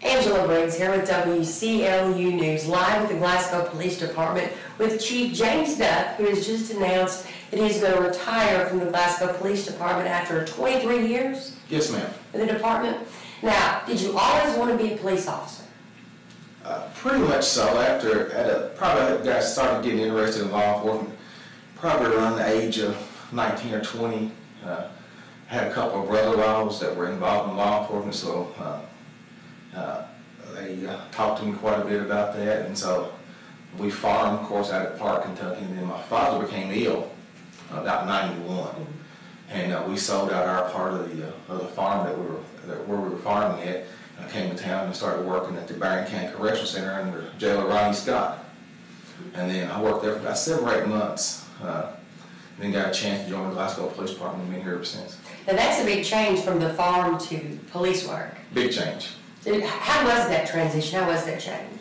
Angela Briggs here with WCLU News, live at the Glasgow Police Department with Chief James Duff, who has just announced that he's going to retire from the Glasgow Police Department after 23 years? Yes, ma'am. In the department? Now, did you always want to be a police officer? Pretty much so. Probably got started getting interested in law enforcement probably around the age of 19 or 20. Had a couple of brother-in-laws that were involved in law enforcement, so they talked to me quite a bit about that, and so we farmed, of course, out at Park, Kentucky, and then my father became ill about 91, and we sold out our part of the farm where we were farming at. I came to town and started working at the Barrington Correctional Center under Jailer Ronnie Scott, and then I worked there for about 7 or 8 months. Then got a chance to join the Glasgow Police Department and been here ever since. Now that's a big change from the farm to police work. Big change. So how was that transition? How was that change?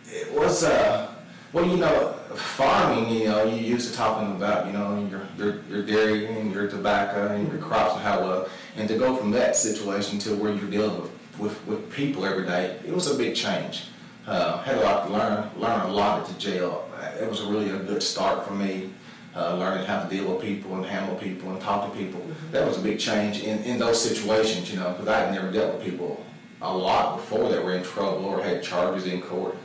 It was, well, you know, farming, you know, you used to talking about, you know, your dairy and your tobacco and your crops and how well, and to go from that situation to where you're dealing with people every day, it was a big change. Had a lot to learn a lot at the jail. It was really a good start for me. Learning how to deal with people and handle people and talk to people. That was a big change in those situations, you know, because I had never dealt with people a lot before that were in trouble or had charges in court.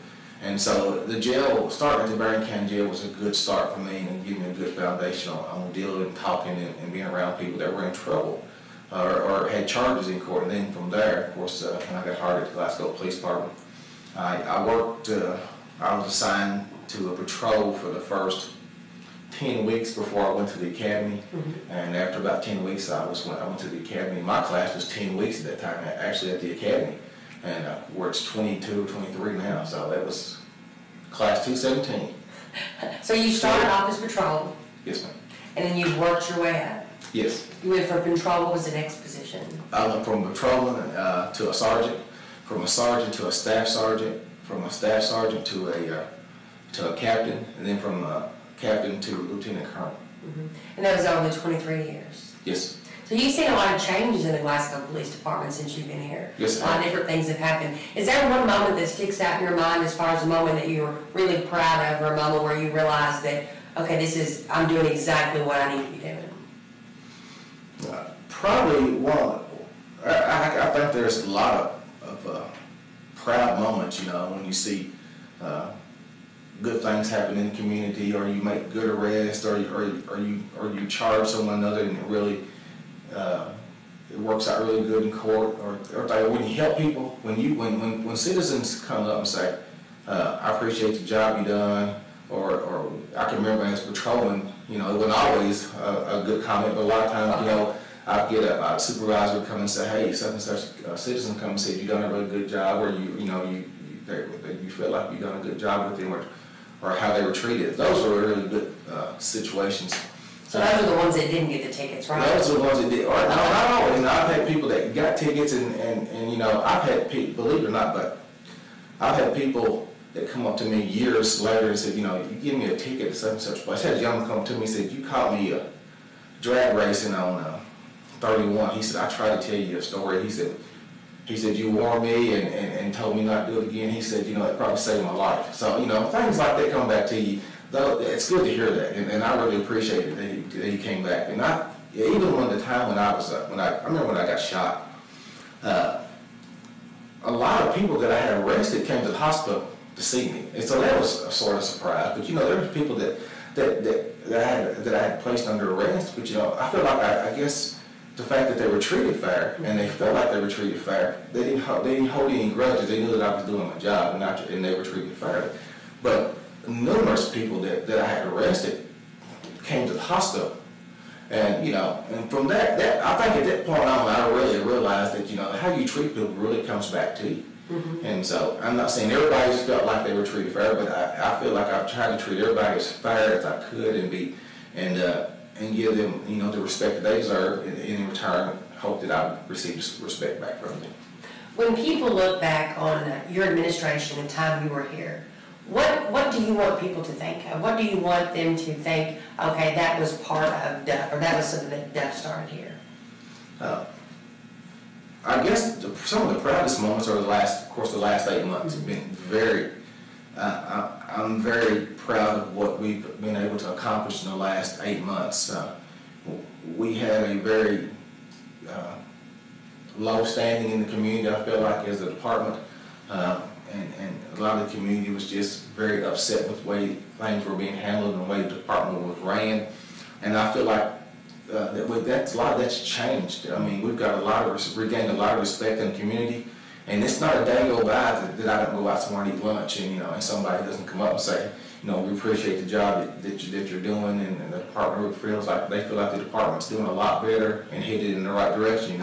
And so the jail, starting at the Barrington Jail, was a good start for me and gave me a good foundation on dealing and talking and being around people that were in trouble or had charges in court. And then from there, of course, when I got hired at the Glasgow Police Department, I was assigned to a patrol for the first 10 weeks before I went to the academy, and after about 10 weeks I went to the academy. My class was 10 weeks at that time, actually, at the academy, and where it's 22 or 23 now, so that was class 217. So you started off as patrol? Yes, ma'am. And then you worked your way up? Yes. You went from patrol, what was the next position? I went from patrolman to a sergeant, from a sergeant to a staff sergeant, from a staff sergeant to a captain, and then from captain to lieutenant colonel. And that was over the 23 years? Yes. So you've seen a lot of changes in the Glasgow Police Department since you've been here. Yes, a lot of different things have happened. Is there one moment that sticks out in your mind as far as a moment that you're really proud of, or a moment where you realize that, okay, I'm doing exactly what I need to be doing? Probably one. I think there's a lot of proud moments, you know, when you see good things happen in the community, or you make good arrests, or you charge someone other, and it really it works out really good in court, or when you help people, when citizens come up and say, I appreciate the job you done, or I can remember as patrolman, you know, it wasn't always a good comment, but a lot of times, you know, I'd get a supervisor come and say, hey, such and such citizen come and say, you done a really good job, or you feel like you done a good job with them, or how they were treated. Those were really good situations. So those are the ones that didn't get the tickets, right? Those are the ones that did. Or no, not always. You know, I've had people that got tickets, and you know, I've had people, believe it or not, but I've had people that come up to me years later and said, you know, you give me a ticket at such and such place. I had a gentleman come up to me and said, you caught me drag racing on 31. He said, I tried to tell you a story. He said, you warned me and told me not to do it again. He said, you know, it probably saved my life. So, you know, things like that come back to you. Though it's good to hear that, and I really appreciate it that he came back. And even when the time when I remember when I got shot, a lot of people that I had arrested came to the hospital to see me, and so that was a sort of surprise. But you know, there were people that I had placed under arrest. But you know, I feel like I guess the fact that they were treated fair, and they felt like they were treated fair, they didn't hold any grudges. They knew that I was doing my job, and they were treated fairly. But numerous people that I had arrested came to the hospital, and you know, and from that I think at that point on, I really realized that, you know, how you treat people really comes back to you. And so I'm not saying everybody's felt like they were treated fair, but I feel like I've tried to treat everybody as fair as I could and give them, you know, the respect that they deserve, and in return hope that I would receive respect back from them. When people look back on your administration and time you were here, what do you want people to think of? What do you want them to think, okay, that was part of Duff, or that was something that Duff started here? I guess some of the proudest moments are the last 8 months have been very. I'm very proud of what we've been able to accomplish in the last 8 months. We had a very low standing in the community, I feel like, as a department, and a lot of the community was just very upset with the way things were being handled and the way the department was ran. And I feel like a lot of that's changed. I mean, we've got regained a lot of respect in the community. And it's not a day go by that I don't go out somewhere and eat lunch and somebody doesn't come up and say, we appreciate the job that you're doing, and the department feels like the department's doing a lot better and headed in the right direction.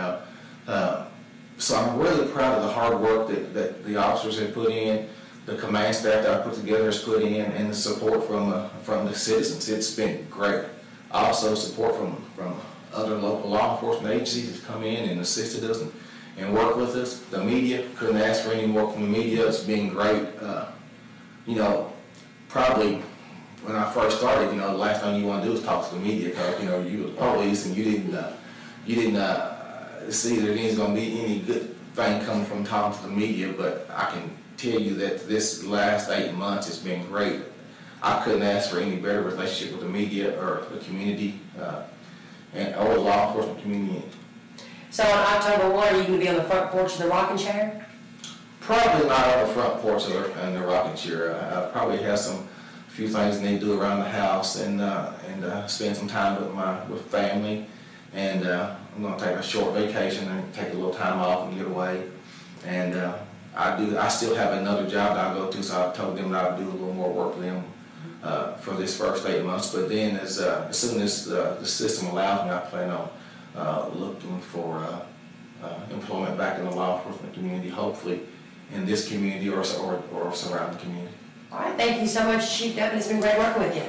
So I'm really proud of the hard work that the officers have put in, the command staff that I put together has put in, and the support from the citizens. It's been great. Also support from other local law enforcement agencies that come in and assisted us and work with us. The media, couldn't ask for any more from the media. It's been great. Probably when I first started, the last thing you want to do is talk to the media, because you were the police and you didn't see there ain't going to be any good thing coming from talking to the media. But I can tell you that this last 8 months has been great. I couldn't ask for any better relationship with the media or the community or the law enforcement community. So on October 1, are you going to be on the front porch of the rocking chair? Probably not on the front porch of the rocking chair. I probably have a few things I need to do around the house and spend some time with family. And I'm going to take a short vacation and take a little time off and get away. And I still have another job that I go to, so I've told them that I'll do a little more work for them for this first 8 months. But then as soon as the system allows me, I plan on looking for employment back in the law enforcement community, hopefully in this community or surrounding community. All right, thank you so much, Chief Dept. It's been great working with you.